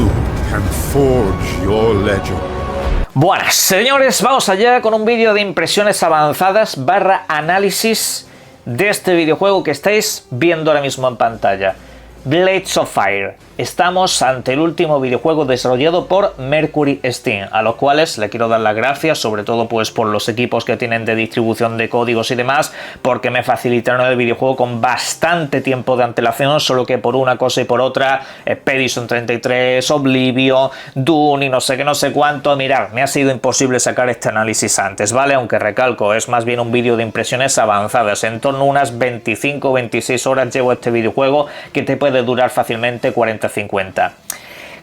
You can forge your legend. Buenas señores, vamos allá con un vídeo de impresiones avanzadas / análisis de este videojuego que estáis viendo ahora mismo en pantalla. Blades of Fire. Estamos ante el último videojuego desarrollado por Mercury Steam, a los cuales le quiero dar las gracias, sobre todo pues por los equipos que tienen de distribución de códigos y demás, porque me facilitaron el videojuego con bastante tiempo de antelación, solo que por una cosa y por otra, Expedition 33, Oblivion, Dune y no sé qué, no sé cuánto, mirad, me ha sido imposible sacar este análisis antes, ¿vale? Aunque recalco, es más bien un vídeo de impresiones avanzadas, en torno a unas 25-26 horas llevo este videojuego, que te puede durar fácilmente 40-50.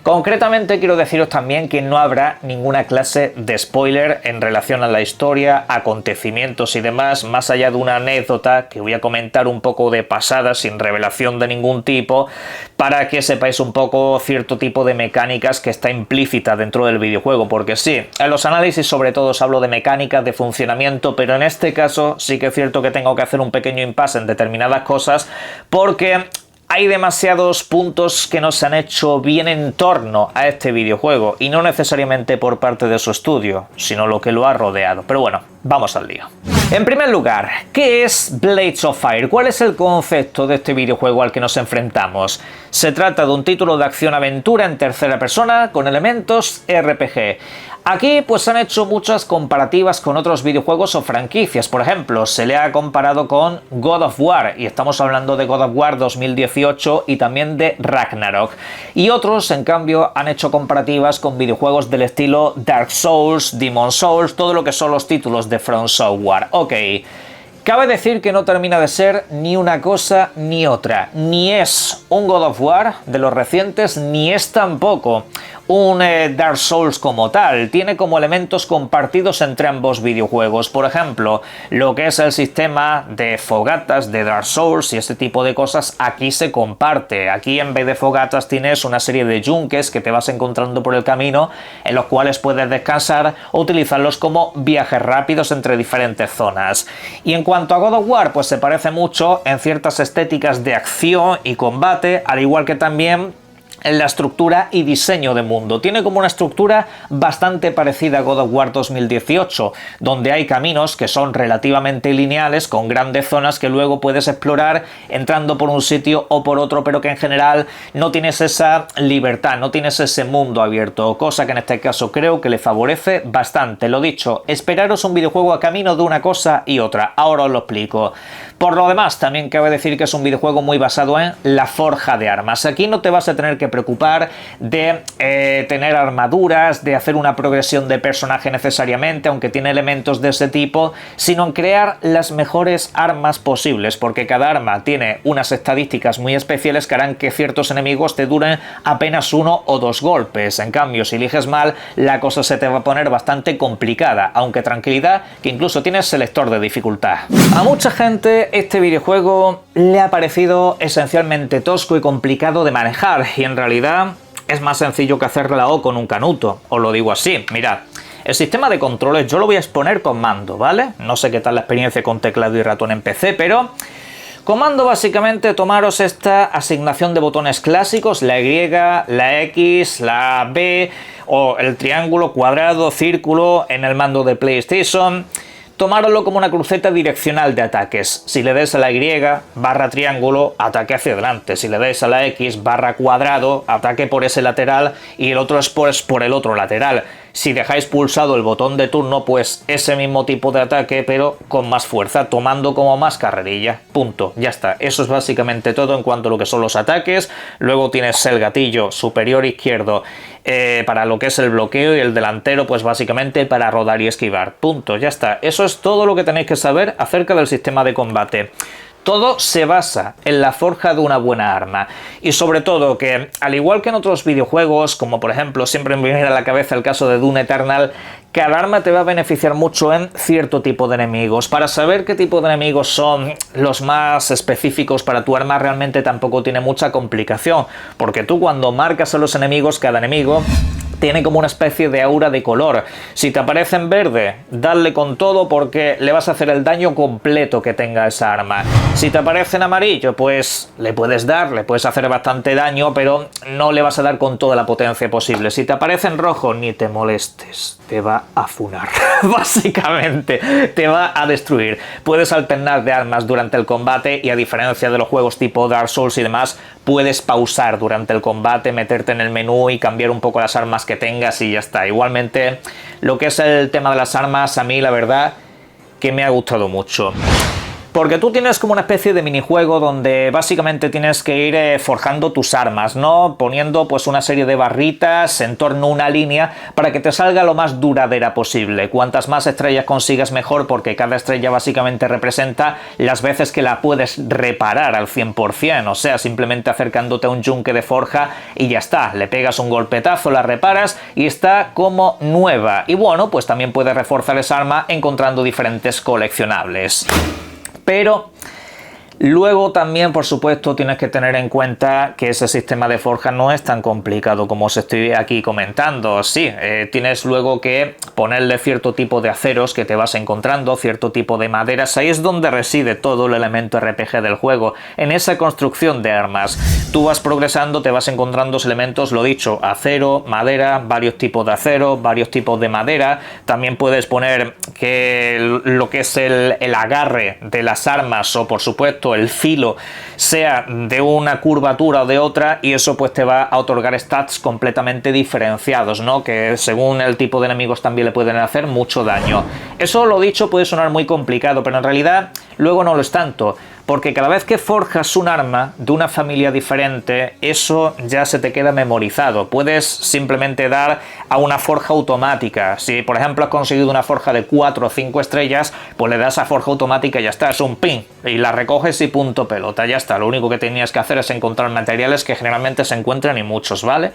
Concretamente quiero deciros también que no habrá ninguna clase de spoiler en relación a la historia, acontecimientos y demás, más allá de una anécdota que voy a comentar un poco de pasada, sin revelación de ningún tipo, para que sepáis un poco cierto tipo de mecánicas que está implícita dentro del videojuego, porque sí, en los análisis sobre todo os hablo de mecánicas, de funcionamiento, pero en este caso sí que es cierto que tengo que hacer un pequeño impasse en determinadas cosas, porque hay demasiados puntos que no se han hecho bien en torno a este videojuego, y no necesariamente por parte de su estudio, sino lo que lo ha rodeado. Pero bueno, vamos al lío. En primer lugar, ¿qué es Blades of Fire? ¿Cuál es el concepto de este videojuego al que nos enfrentamos? Se trata de un título de acción-aventura en tercera persona con elementos RPG. Aquí pues han hecho muchas comparativas con otros videojuegos o franquicias. Por ejemplo, se le ha comparado con God of War, y estamos hablando de God of War 2018 y también de Ragnarok. Y otros, en cambio, han hecho comparativas con videojuegos del estilo Dark Souls, Demon Souls, todo lo que son los títulos de From Software. Ok. Cabe decir que no termina de ser ni una cosa ni otra. Ni es un God of War de los recientes, ni es tampoco un Dark Souls como tal. Tiene como elementos compartidos entre ambos videojuegos. Por ejemplo, lo que es el sistema de fogatas de Dark Souls y este tipo de cosas, aquí se comparte. Aquí en vez de fogatas tienes una serie de yunques que te vas encontrando por el camino, en los cuales puedes descansar o utilizarlos como viajes rápidos entre diferentes zonas. Y en cuanto a God of War, pues se parece mucho en ciertas estéticas de acción y combate, al igual que también en la estructura y diseño de mundo. Tiene como una estructura bastante parecida a God of War 2018, donde hay caminos que son relativamente lineales, con grandes zonas que luego puedes explorar entrando por un sitio o por otro, pero que en general no tienes esa libertad, no tienes ese mundo abierto, cosa que en este caso creo que le favorece bastante. Lo dicho, esperaros un videojuego a camino de una cosa y otra, ahora os lo explico. Por lo demás, también cabe decir que es un videojuego muy basado en la forja de armas. Aquí no te vas a tener que preocupar de tener armaduras, de hacer una progresión de personaje necesariamente, aunque tiene elementos de ese tipo, sino en crear las mejores armas posibles, porque cada arma tiene unas estadísticas muy especiales que harán que ciertos enemigos te duren apenas 1 o 2 golpes. En cambio, si eliges mal, la cosa se te va a poner bastante complicada, aunque tranquilidad, que incluso tienes selector de dificultad. A mucha gente este videojuego le ha parecido esencialmente tosco y complicado de manejar, y en realidad es más sencillo que hacer la O con un canuto, os lo digo así. Mirad, el sistema de controles yo lo voy a exponer con mando, ¿vale? No sé qué tal la experiencia con teclado y ratón en PC, pero con mando básicamente tomaros esta asignación de botones clásicos, la Y, la X, la B, o el triángulo, cuadrado, círculo en el mando de PlayStation. Tomároslo como una cruceta direccional de ataques. Si le dais a la Y, barra triángulo, ataque hacia adelante. Si le dais a la X, barra cuadrado, ataque por ese lateral, y el otro es por el otro lateral. Si dejáis pulsado el botón de turno, pues ese mismo tipo de ataque, pero con más fuerza, tomando como más carrerilla. Punto, ya está. Eso es básicamente todo en cuanto a lo que son los ataques. Luego tienes el gatillo superior izquierdo para lo que es el bloqueo, y el delantero pues básicamente para rodar y esquivar. Punto, ya está. Eso es todo lo que tenéis que saber acerca del sistema de combate. Todo se basa en la forja de una buena arma, y sobre todo que, al igual que en otros videojuegos, como por ejemplo siempre me viene a la cabeza el caso de Dune Eternal, cada arma te va a beneficiar mucho en cierto tipo de enemigos. Para saber qué tipo de enemigos son los más específicos para tu arma realmente tampoco tiene mucha complicación, porque tú cuando marcas a los enemigos, cada enemigo tiene como una especie de aura de color. Si te aparece en verde, dale con todo porque le vas a hacer el daño completo que tenga esa arma. Si te aparece en amarillo, pues le puedes hacer bastante daño, pero no le vas a dar con toda la potencia posible. Si te aparece en rojo, ni te molestes, te va a funar. Básicamente, te va a destruir. Puedes alternar de armas durante el combate y a diferencia de los juegos tipo Dark Souls y demás, puedes pausar durante el combate, meterte en el menú y cambiar un poco las armas que tengas y ya está. Igualmente, lo que es el tema de las armas, a mí la verdad que me ha gustado mucho. Porque tú tienes como una especie de minijuego donde básicamente tienes que ir forjando tus armas, ¿no? Poniendo pues una serie de barritas en torno a una línea para que te salga lo más duradera posible. Cuantas más estrellas consigas mejor, porque cada estrella básicamente representa las veces que la puedes reparar al 100%, o sea, simplemente acercándote a un yunque de forja y ya está, le pegas un golpetazo, la reparas y está como nueva. Y bueno, pues también puedes reforzar esa arma encontrando diferentes coleccionables. Pero luego también, por supuesto, tienes que tener en cuenta que ese sistema de forja no es tan complicado como os estoy aquí comentando. Sí, tienes luego que ponerle cierto tipo de aceros que te vas encontrando, cierto tipo de maderas. Ahí es donde reside todo el elemento RPG del juego, en esa construcción de armas. Tú vas progresando, te vas encontrando elementos, lo dicho, acero, madera, varios tipos de acero, varios tipos de madera. También puedes poner que lo que es el agarre de las armas o, por supuesto, el filo sea de una curvatura o de otra, y eso pues te va a otorgar stats completamente diferenciados, ¿no? Que según el tipo de enemigos también le pueden hacer mucho daño. Eso, lo dicho, puede sonar muy complicado, pero en realidad luego no lo es tanto. Porque cada vez que forjas un arma de una familia diferente, eso ya se te queda memorizado. Puedes simplemente dar a una forja automática. Si, por ejemplo, has conseguido una forja de 4 o 5 estrellas, pues le das a forja automática y ya está, es un pin. Y la recoges y punto pelota, ya está. Lo único que tenías que hacer es encontrar materiales que generalmente se encuentran y muchos, ¿vale?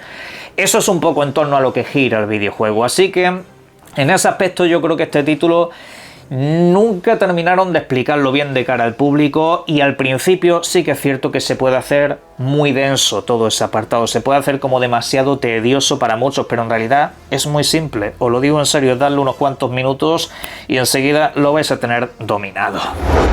Eso es un poco en torno a lo que gira el videojuego. Así que, en ese aspecto, yo creo que este título nunca terminaron de explicarlo bien de cara al público, y al principio sí que es cierto que se puede hacer muy denso todo ese apartado, se puede hacer como demasiado tedioso para muchos, pero en realidad es muy simple, os lo digo en serio, darle unos cuantos minutos y enseguida lo vais a tener dominado.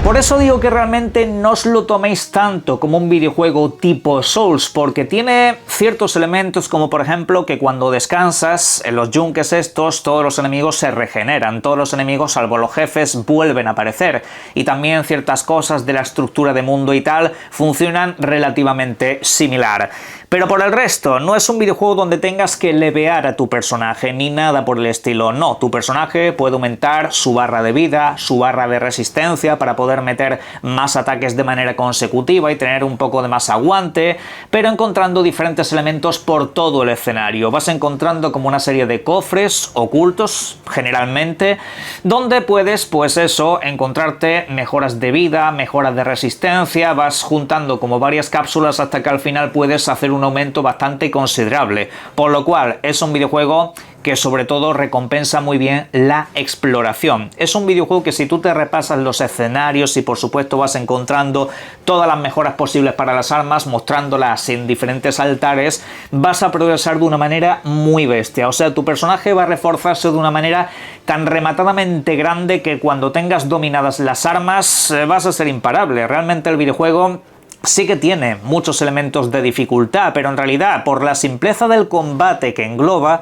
Por eso digo que realmente no os lo toméis tanto como un videojuego tipo Souls, porque tiene ciertos elementos como por ejemplo que cuando descansas en los yunques estos, todos los enemigos se regeneran, todos los enemigos salvo los jefes vuelven a aparecer, y también ciertas cosas de la estructura de mundo y tal funcionan relativamente similar. Pero por el resto, no es un videojuego donde tengas que levear a tu personaje ni nada por el estilo. No, tu personaje puede aumentar su barra de vida, su barra de resistencia para poder meter más ataques de manera consecutiva y tener un poco de más aguante, pero encontrando diferentes elementos por todo el escenario. Vas encontrando como una serie de cofres ocultos, generalmente, donde puedes, pues eso, encontrarte mejoras de vida, mejoras de resistencia, vas juntando como varias cápsulas hasta que al final puedes hacer un aumento bastante considerable, por lo cual es un videojuego que sobre todo recompensa muy bien la exploración. Es un videojuego que si tú te repasas los escenarios y por supuesto vas encontrando todas las mejoras posibles para las armas, mostrándolas en diferentes altares, vas a progresar de una manera muy bestia. O sea, tu personaje va a reforzarse de una manera tan rematadamente grande que cuando tengas dominadas las armas vas a ser imparable. Realmente el videojuego sí que tiene muchos elementos de dificultad, pero en realidad por la simpleza del combate que engloba,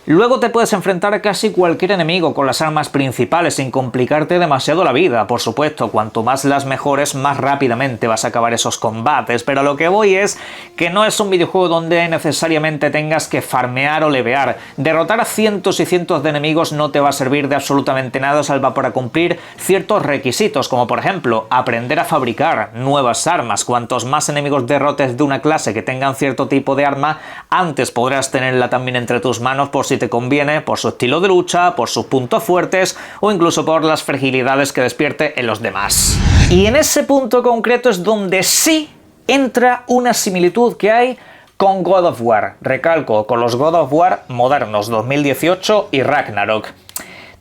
luego te puedes enfrentar a casi cualquier enemigo con las armas principales sin complicarte demasiado la vida. Por supuesto, cuanto más las mejores, más rápidamente vas a acabar esos combates, pero lo que voy es que no es un videojuego donde necesariamente tengas que farmear o levear. Derrotar a cientos y cientos de enemigos no te va a servir de absolutamente nada salvo para cumplir ciertos requisitos, como por ejemplo aprender a fabricar nuevas armas. Cuantos más enemigos derrotes de una clase que tengan cierto tipo de arma, antes podrás tenerla también entre tus manos por si te conviene, por su estilo de lucha, por sus puntos fuertes o incluso por las fragilidades que despierte en los demás. Y en ese punto concreto es donde sí entra una similitud que hay con God of War. Recalco, con los God of War modernos, 2018 y Ragnarok.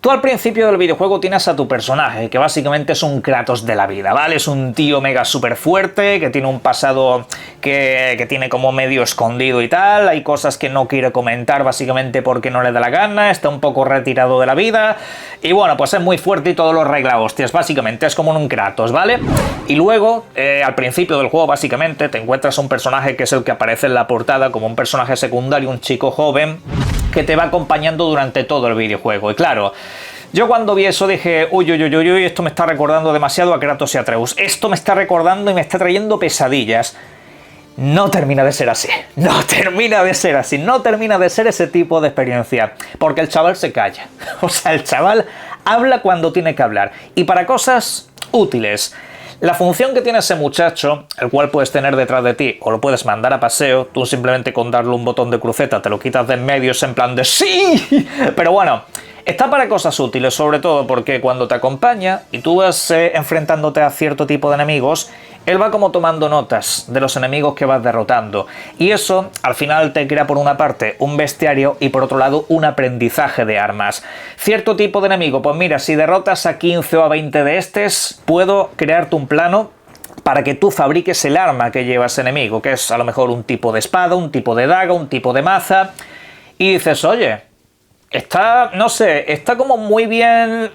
Tú al principio del videojuego tienes a tu personaje, que básicamente es un Kratos de la vida, ¿vale? Es un tío mega súper fuerte, que tiene un pasado que tiene como medio escondido y tal, hay cosas que no quiere comentar básicamente porque no le da la gana, está un poco retirado de la vida, y bueno, pues es muy fuerte y todo lo arregla hostias, básicamente es como un Kratos, ¿vale? Y luego, al principio del juego básicamente, te encuentras un personaje que es el que aparece en la portada como un personaje secundario, un chico joven, que te va acompañando durante todo el videojuego. Y claro, yo cuando vi eso dije, uy, esto me está recordando demasiado a Kratos y Atreus. Esto me está recordando y me está trayendo pesadillas. No termina de ser así. No termina de ser así. No termina de ser ese tipo de experiencia. Porque el chaval se calla. O sea, el chaval habla cuando tiene que hablar. Y para cosas útiles. La función que tiene ese muchacho, el cual puedes tener detrás de ti o lo puedes mandar a paseo, tú simplemente con darle un botón de cruceta te lo quitas de en medio, es en plan de ¡sí! Pero bueno, está para cosas útiles, sobre todo porque cuando te acompaña y tú vas enfrentándote a cierto tipo de enemigos, él va como tomando notas de los enemigos que vas derrotando. Y eso, al final, te crea por una parte un bestiario y por otro lado un aprendizaje de armas. Cierto tipo de enemigo, pues mira, si derrotas a 15 o a 20 de estos, puedo crearte un plano para que tú fabriques el arma que lleva ese enemigo, que es a lo mejor un tipo de espada, un tipo de daga, un tipo de maza. Y dices, oye, está, no sé, está como muy bien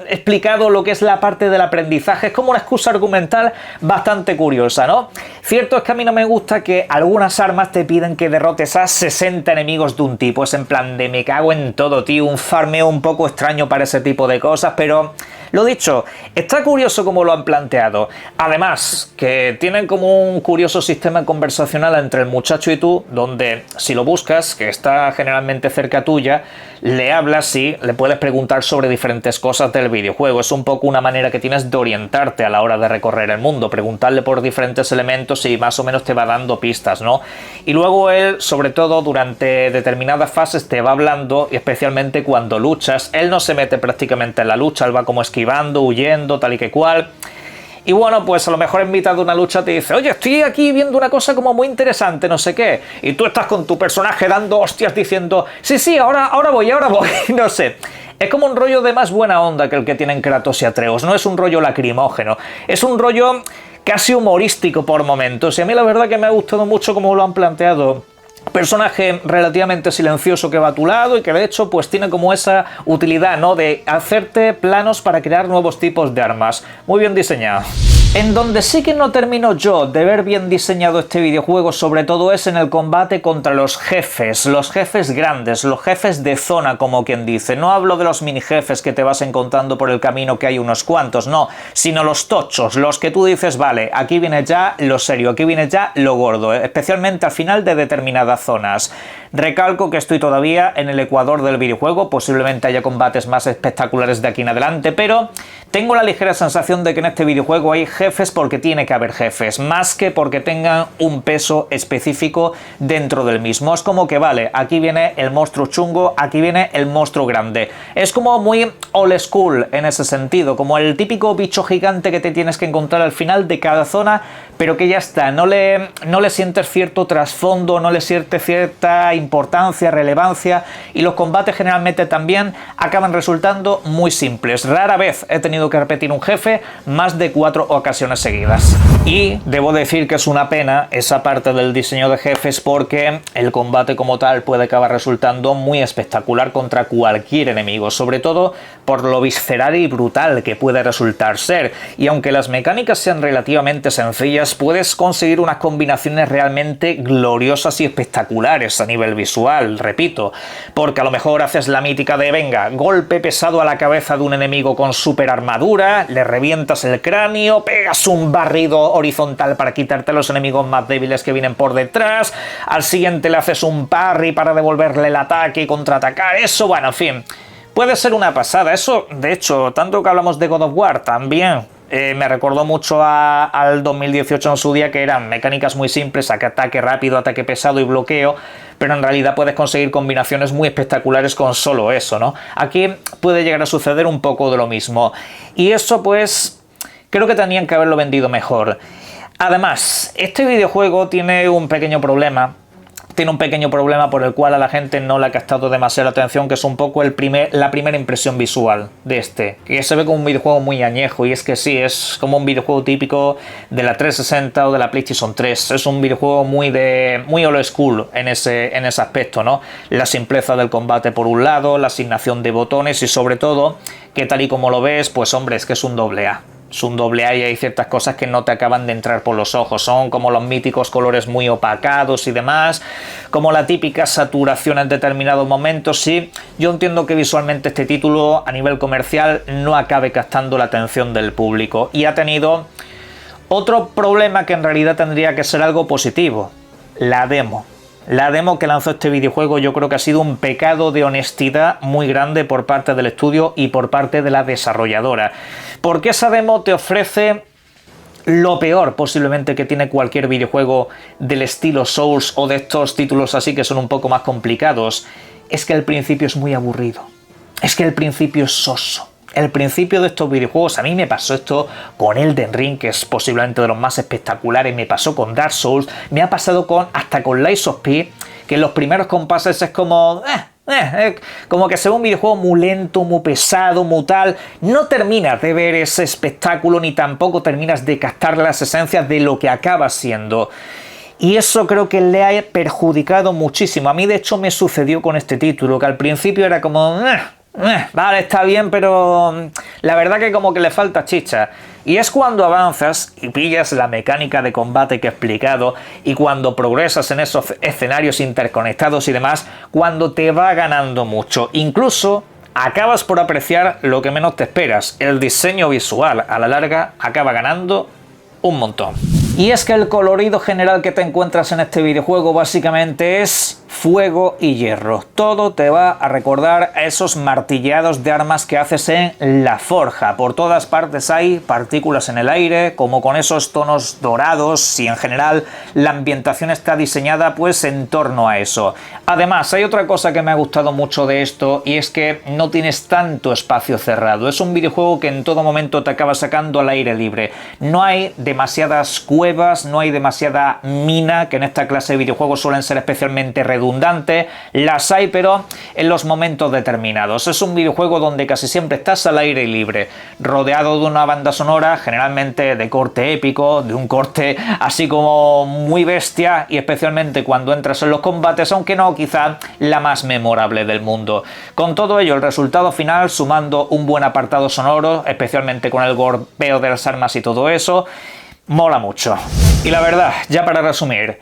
explicado lo que es la parte del aprendizaje. Es como una excusa argumental bastante curiosa, ¿no? Cierto es que a mí no me gusta que algunas armas te piden que derrotes a 60 enemigos de un tipo. Es en plan de me cago en todo, tío. Un farmeo un poco extraño para ese tipo de cosas, pero lo dicho, está curioso como lo han planteado. Además, que tienen como un curioso sistema conversacional entre el muchacho y tú, donde si lo buscas, que está generalmente cerca tuya, le hablas y le puedes preguntar sobre diferentes cosas del videojuego. Es un poco una manera que tienes de orientarte a la hora de recorrer el mundo, preguntarle por diferentes elementos y más o menos te va dando pistas, ¿no? Y luego él, sobre todo durante determinadas fases, te va hablando, y especialmente cuando luchas. Él no se mete prácticamente en la lucha, él va como esquivando, huyendo, tal y que cual. Y bueno, pues a lo mejor en mitad de una lucha te dice, oye, estoy aquí viendo una cosa como muy interesante, no sé qué. Y tú estás con tu personaje dando hostias diciendo, sí, ahora voy, no sé. Es como un rollo de más buena onda que el que tienen Kratos y Atreus. No es un rollo lacrimógeno, es un rollo casi humorístico por momentos. Y a mí la verdad que me ha gustado mucho cómo lo han planteado. Personaje relativamente silencioso que va a tu lado y que de hecho pues tiene como esa utilidad, ¿no? De hacerte planos para crear nuevos tipos de armas. Muy bien diseñado. En donde sí que no termino yo de ver bien diseñado este videojuego, sobre todo es en el combate contra los jefes grandes, los jefes de zona, como quien dice. No hablo de los mini jefes que te vas encontrando por el camino, que hay unos cuantos, no, sino los tochos, los que tú dices, vale, aquí viene ya lo serio, aquí viene ya lo gordo, especialmente al final de determinadas zonas. Recalco que estoy todavía en el ecuador del videojuego, posiblemente haya combates más espectaculares de aquí en adelante, pero tengo la ligera sensación de que en este videojuego hay jefes porque tiene que haber jefes, más que porque tengan un peso específico dentro del mismo. Es como que vale, aquí viene el monstruo chungo, aquí viene el monstruo grande. Es como muy old school en ese sentido, como el típico bicho gigante que te tienes que encontrar al final de cada zona, pero que ya está, no le sientes cierto trasfondo, no le sientes cierta importancia, relevancia, y los combates generalmente también acaban resultando muy simples. Rara vez he tenido que repetir un jefe más de 4 ocasiones seguidas. Y debo decir que es una pena esa parte del diseño de jefes, porque el combate como tal puede acabar resultando muy espectacular contra cualquier enemigo, sobre todo por lo visceral y brutal que puede resultar ser. Y aunque las mecánicas sean relativamente sencillas, puedes conseguir unas combinaciones realmente gloriosas y espectaculares a nivel visual, repito, porque a lo mejor haces la mítica de venga, golpe pesado a la cabeza de un enemigo con super armadura, le revientas el cráneo, pegas un barrido horizontal para quitarte a los enemigos más débiles que vienen por detrás, al siguiente le haces un parry para devolverle el ataque y contraatacar, eso, bueno, en fin, puede ser una pasada. Eso, de hecho, tanto que hablamos de God of War, también me recordó mucho al 2018 en su día, que eran mecánicas muy simples, ataque rápido, ataque pesado y bloqueo, pero en realidad puedes conseguir combinaciones muy espectaculares con solo eso, ¿no? Aquí puede llegar a suceder un poco de lo mismo. Y eso, pues, creo que tenían que haberlo vendido mejor. Además, este videojuego tiene un pequeño problema, tiene un pequeño problema por el cual a la gente no le ha captado demasiada atención, que es un poco la primera impresión visual de este, que se ve como un videojuego muy añejo, y es que sí, es como un videojuego típico de la 360 o de la PlayStation 3, es un videojuego muy old school en ese aspecto, ¿no? La simpleza del combate por un lado, la asignación de botones y sobre todo, que tal y como lo ves, pues hombre, es que es un AA. Es un AA y hay ciertas cosas que no te acaban de entrar por los ojos. Son como los míticos colores muy opacados y demás, como la típica saturación en determinados momentos. Sí, yo entiendo que visualmente este título a nivel comercial no acabe captando la atención del público y ha tenido otro problema que en realidad tendría que ser algo positivo: la demo. La demo que lanzó este videojuego yo creo que ha sido un pecado de honestidad muy grande por parte del estudio y por parte de la desarrolladora. Porque esa demo te ofrece lo peor posiblemente que tiene cualquier videojuego del estilo Souls o de estos títulos así que son un poco más complicados. Es que el principio es muy aburrido. Es que el principio es soso. El principio de estos videojuegos, a mí me pasó esto con Elden Ring, que es posiblemente de los más espectaculares, me pasó con Dark Souls, me ha pasado hasta con Lies of P, que en los primeros compases es como como que se ve un videojuego muy lento, muy pesado, muy tal. No terminas de ver ese espectáculo ni tampoco terminas de captar las esencias de lo que acaba siendo. Y eso creo que le ha perjudicado muchísimo. A mí de hecho me sucedió con este título, que al principio era como vale, está bien, pero la verdad que como que le falta chicha. Y es cuando avanzas y pillas la mecánica de combate que he explicado y cuando progresas en esos escenarios interconectados y demás, cuando te va ganando mucho. Incluso acabas por apreciar lo que menos te esperas. El diseño visual a la larga acaba ganando un montón. Y es que el colorido general que te encuentras en este videojuego básicamente es fuego y hierro. Todo te va a recordar a esos martillados de armas que haces en la forja. Por todas partes hay partículas en el aire, como con esos tonos dorados, y en general la ambientación está diseñada pues en torno a eso. Además, hay otra cosa que me ha gustado mucho de esto, y es que no tienes tanto espacio cerrado. Es un videojuego que en todo momento te acaba sacando al aire libre. No hay demasiadas cuevas, no hay demasiada mina, que en esta clase de videojuegos suelen ser especialmente redundantes. Las hay, pero en los momentos determinados. Es un videojuego donde casi siempre estás al aire libre, rodeado de una banda sonora, generalmente de corte épico, de un corte así como muy bestia, y especialmente cuando entras en los combates, aunque no quizá la más memorable del mundo. Con todo ello, el resultado final, sumando un buen apartado sonoro, especialmente con el golpeo de las armas y todo eso, mola mucho. Y la verdad, ya para resumir,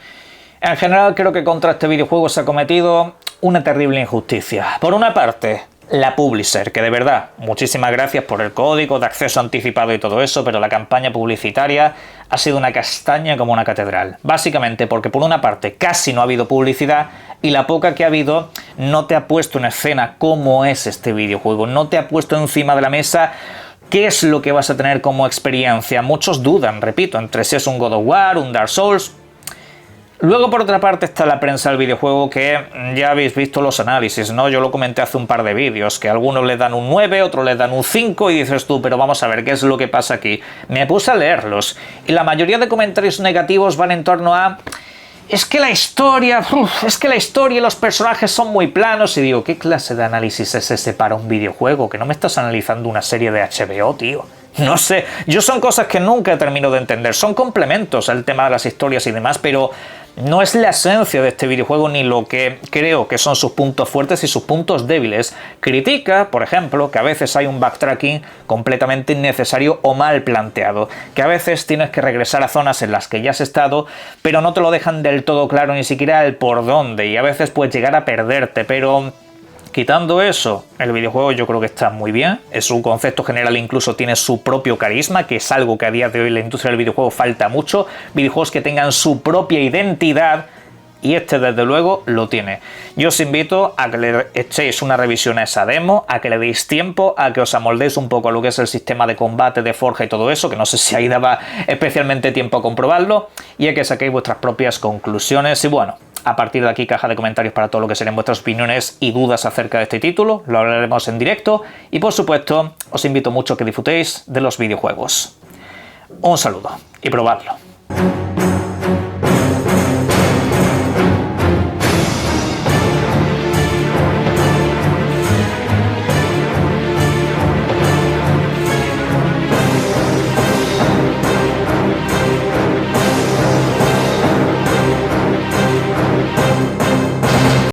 en general creo que contra este videojuego se ha cometido una terrible injusticia. Por una parte, la publisher, que de verdad, muchísimas gracias por el código de acceso anticipado y todo eso, pero la campaña publicitaria ha sido una castaña como una catedral. Básicamente porque por una parte casi no ha habido publicidad y la poca que ha habido no te ha puesto en escena cómo es este videojuego, no te ha puesto encima de la mesa qué es lo que vas a tener como experiencia. Muchos dudan, repito, entre si es un God of War, un Dark Souls. Luego, por otra parte, está la prensa del videojuego, que ya habéis visto los análisis, ¿no? Yo lo comenté hace un par de vídeos, que algunos le dan un 9, otros le dan un 5, y dices tú, pero vamos a ver, ¿qué es lo que pasa aquí? Me puse a leerlos, y la mayoría de comentarios negativos van en torno a es que la historia y los personajes son muy planos, y digo, ¿qué clase de análisis es ese para un videojuego? Que no me estás analizando una serie de HBO, tío. No sé, yo son cosas que nunca termino de entender, son complementos al tema de las historias y demás, pero no es la esencia de este videojuego ni lo que creo que son sus puntos fuertes y sus puntos débiles. Critica, por ejemplo, que a veces hay un backtracking completamente innecesario o mal planteado, que a veces tienes que regresar a zonas en las que ya has estado, pero no te lo dejan del todo claro, ni siquiera el por dónde, y a veces puedes llegar a perderte, pero quitando eso, el videojuego yo creo que está muy bien. Su concepto general incluso tiene su propio carisma, que es algo que a día de hoy en la industria del videojuego falta mucho. Videojuegos que tengan su propia identidad, y este desde luego lo tiene. Yo os invito a que le echéis una revisión a esa demo, a que le deis tiempo, a que os amoldéis un poco a lo que es el sistema de combate, de forja y todo eso, que no sé si ahí daba especialmente tiempo a comprobarlo, y a que saquéis vuestras propias conclusiones. Y bueno, a partir de aquí, caja de comentarios para todo lo que serían vuestras opiniones y dudas acerca de este título. Lo hablaremos en directo y, por supuesto, os invito mucho a que disfrutéis de los videojuegos. Un saludo y probadlo.